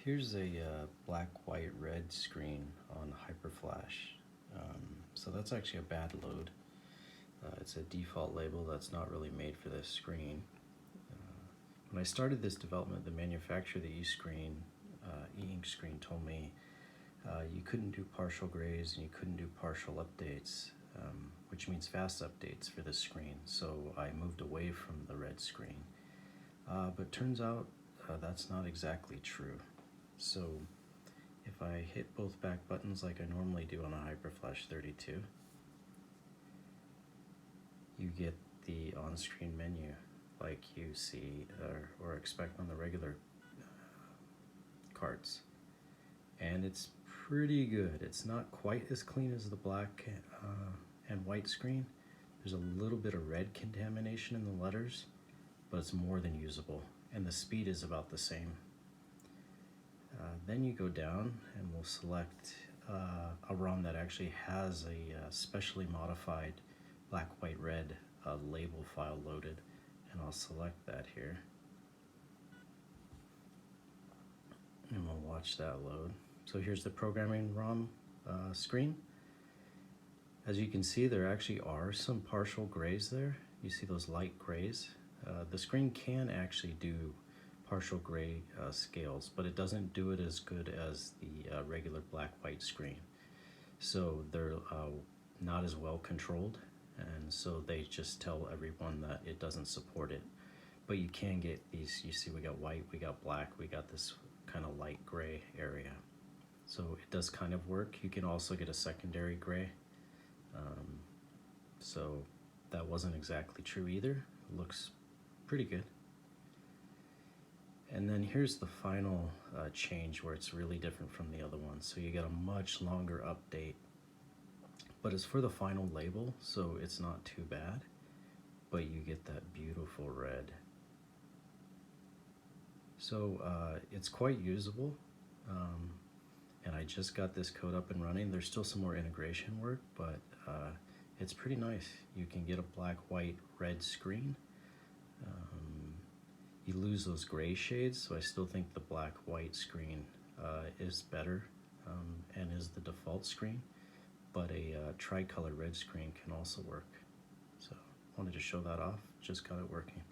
Here's a black, white, red screen on HyperFlash. So that's actually a bad load. It's a default label that's not really made for this screen. When I started this development, the manufacturer of the eInk screen told me you couldn't do partial grays and you couldn't do partial updates, which means fast updates for this screen. So I moved away from the red screen. But turns out that's not exactly true. So if I hit both back buttons like I normally do on a HyperFlash32, you get the on-screen menu like you see or expect on the regular cards. And it's pretty good. It's not quite as clean as the black and white screen. There's a little bit of red contamination in the letters, but it's more than usable, and the speed is about the same. Then you go down and we'll select a ROM that actually has a specially modified black, white, red label file loaded, and I'll select that here. And we'll watch that load. So here's the programming ROM screen. As you can see, there actually are some partial grays there. You see those light grays? The screen can actually do partial gray scales, but it doesn't do it as good as the regular black-white screen. So they're not as well controlled, and so they just tell everyone that it doesn't support it. But you can get these, you see we got white, we got black, we got this kind of light gray area. So it does kind of work. You can also get a secondary gray. So that wasn't exactly true either. It looks pretty good. And then here's the final change where it's really different from the other one. So you get a much longer update, but it's for the final label, so it's not too bad, but you get that beautiful red. So it's quite usable, and I just got this code up and running. There's still some more integration work, but it's pretty nice. You can get a black, white, red screen. You lose those gray shades, so I still think the black-white screen is better and is the default screen, but a tricolor red screen can also work. So wanted to show that off, just got it working.